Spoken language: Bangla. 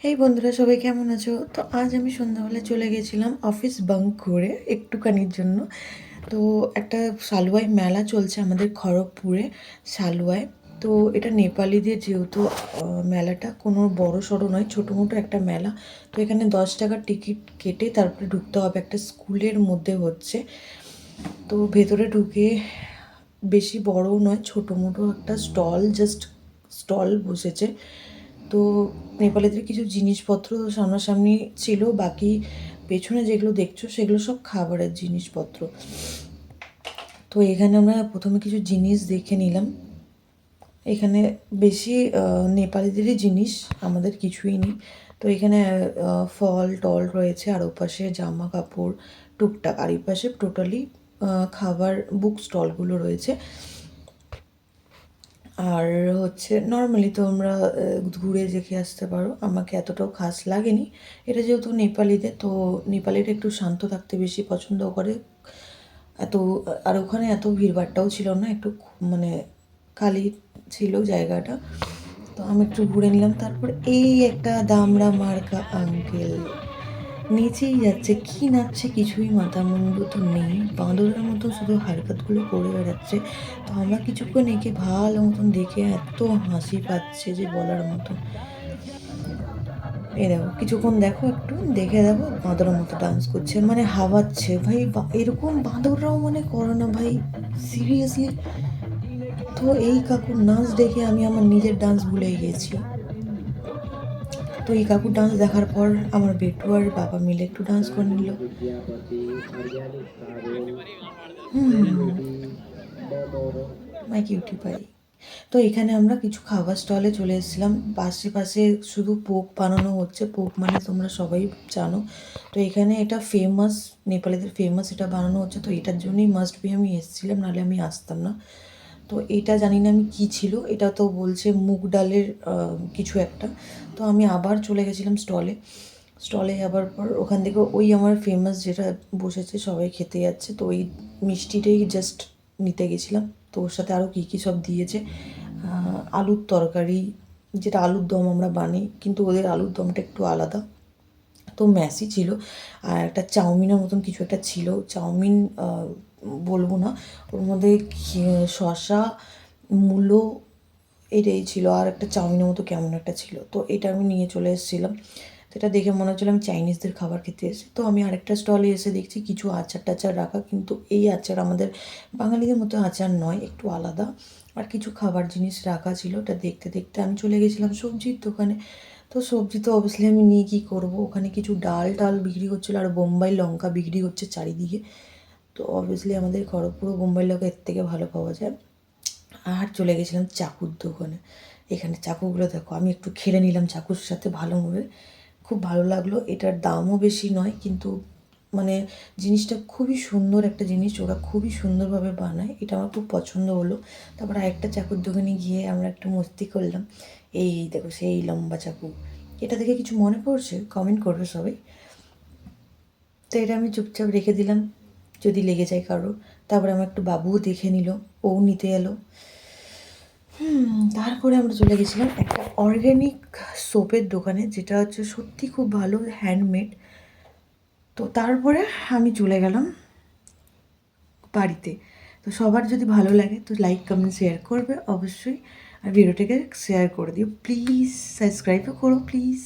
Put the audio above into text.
এই বন্ধুরা সবাই কেমন আছো? তো আজ আমি সন্ধ্যাবেলায় চলে গেছিলাম অফিস বাঙ্ক করে একটুখানির জন্য। তো একটা সালুয়াই মেলা চলছে আমাদের খড়গপুরে, সালুয়ায়। তো এটা নেপালিদের যেহেতু মেলাটা কোনো বড় সড়ো নয়, ছোটো মোটো একটা মেলা। তো এখানে 10 টাকার টিকিট কেটে তারপরে ঢুকতে হবে, একটা স্কুলের মধ্যে হচ্ছে। তো ভেতরে ঢুকে বেশি বড়ও নয়, ছোটো মোটো একটা স্টল বসেছে। তো নেপালিদের কিছু জিনিসপত্র সামনাসামনি ছিল, বাকি পেছনে যেগুলো দেখছো সেগুলো সব খাবারের জিনিসপত্র। তো এখানে আমরা প্রথমে কিছু জিনিস দেখে নিলাম। এখানে বেশি নেপালিদেরই জিনিস, আমাদের কিছুই নেই। তো এখানে ফল টল রয়েছে, আর ওপাশে জামা কাপড় টুকটাক, আর এই পাশে টোটালি খাবার বুক স্টলগুলো রয়েছে। আর হচ্ছে নর্মালি তোমরা ঘুরে দেখে আসতে পারো, আমাকে এতটাও খাস লাগেনি। এটা যেহেতু নেপালিদের, তো নেপালিরা একটু শান্ত থাকতে বেশি পছন্দ করে। এত আর ওখানে এত ভিড়ভাট্টাও ছিল না, একটু মানে খালি ছিল জায়গাটা। তো আমি একটু ঘুরে নিলাম। তারপর এই একটা দামড়া মার্কা আঙ্কেল নেচেই যাচ্ছে, কি নাচছে কিছুই মাথা মুন্ডু তো নেই, বাঁদরের মতো শুধু হারকাতগুলো করে বেড়াচ্ছে। তো আমরা কিছুক্ষণ একে ভালো মতন দেখে এত হাসি পাচ্ছে যে বলার মতো। এই দেখো, কিছুক্ষণ দেখো, একটু দেখে দেখো, বাঁদরের মতো ডান্স করছে, মানে হাওয়াচ্ছে ভাই। এরকম বাঁদররাও মানে করো না ভাই, সিরিয়াসলি। তো এই কাকুর নাচ দেখে আমি আমার নিজের ডান্স ভুলে গেছি। তো এই কাকুর ডান্স দেখার পর আমার বেটু আর বাবা মিলে একটু ডান্স করে নিল। মাই কিউটি পাই। তো এখানে আমরা কিছু খাবার স্টলে চলে এসেছিলাম। পাশে পাশে শুধু পোক বানানো হচ্ছে, পোক মানে তোমরা সবাই জানো। তো এখানে এটা ফেমাস, নেপালিদের ফেমাস এটা বানানো হচ্ছে। তো এটার জন্যই মাস্ট বি আমি এসেছিলাম, নাহলে আমি আসতাম না। তো এটা জানি না আমি কী ছিল, এটা তো বলছে মুগ ডালের কিছু একটা। তো আমি আবার চলে গেছিলাম স্টলে যাবার পর ওখান থেকে ওই আমার ফেমাস যেটা বসেছে, সবাই খেতে যাচ্ছে, তো ওই মিষ্টিটাই জাস্ট নিতে গেছিলাম। তো ওর সাথে আরও কী কী সব দিয়েছে, আলুর তরকারি, যেটা আলুর দম আমরা বানাই, কিন্তু ওদের আলুর দমটা একটু আলাদা। তো ম্যাসি ছিল, আর একটা চাউমিনের মতন কিছু একটা ছিল, চাউমিন বলবো না, ওর মধ্যে শসা, মূলো, এটাই ছিল, আর একটা চাউমিনের মতো কেমন একটা ছিল। তো এটা আমি নিয়ে চলে এসেছিলাম। তো এটা দেখে মনে হচ্ছিলো আমি চাইনিজদের খাবার খেতে এসেছি। তো আমি আরেকটা স্টলে এসে দেখছি কিছু আচার টাচার রাখা, কিন্তু এই আচার আমাদের বাঙালিদের মতো আচার নয়, একটু আলাদা। আর কিছু খাবার জিনিস রাখা ছিল, ওটা দেখতে দেখতে আমি চলে গেছিলাম সবজির দোকানে। তো সবজি তো অবভিয়াসলি আমি নিয়ে কী করবো, ওখানে কিছু ডাল টাল বিক্রি হচ্ছিলো, আর বোম্বাই লঙ্কা বিক্রি হচ্ছে চারিদিকে। তো অবভিয়াসলি আমাদের খড়গপুরে বোম্বাই লঙ্কা এর থেকে ভালো পাওয়া যায়। আর চলে গেছিলাম চাকুর দোকানে। এখানে চাকুগুলো দেখো, আমি একটু খেলে নিলাম চাকুর সাথে ভালোভাবে, খুব ভালো লাগলো। এটার দামও বেশি নয়, কিন্তু মানে জিনিসটা খুবই সুন্দর একটা জিনিস, ওরা খুবই সুন্দরভাবে বানায়, এটা আমার খুব পছন্দ হলো। তারপর আরেকটা চাকুর দোকানে গিয়ে আমরা একটা মস্তি করলাম। এই দেখো সেই লম্বা চাকু, এটা থেকে কিছু মনে পড়ছে কমেন্ট করবে সবাই। তো এটা আমি চুপচাপ রেখে দিলাম, যদি লেগে যায় কারো। তারপরে আমার একটু বাবুও দেখে নিল, ও নিতে এলো। তারপরে আমরা চলে গেছিলাম একটা অর্গ্যানিক সোপের দোকানে, যেটা হচ্ছে সত্যি খুব ভালো, হ্যান্ডমেড। তো তারপরে আমি চলে গেলাম বাড়িতে। তো সবার যদি ভালো লাগে তো লাইক কমেন্ট শেয়ার করবে অবশ্যই, আর ভিডিওটাকে শেয়ার করে দিও প্লিজ, সাবস্ক্রাইবও করো প্লিজ।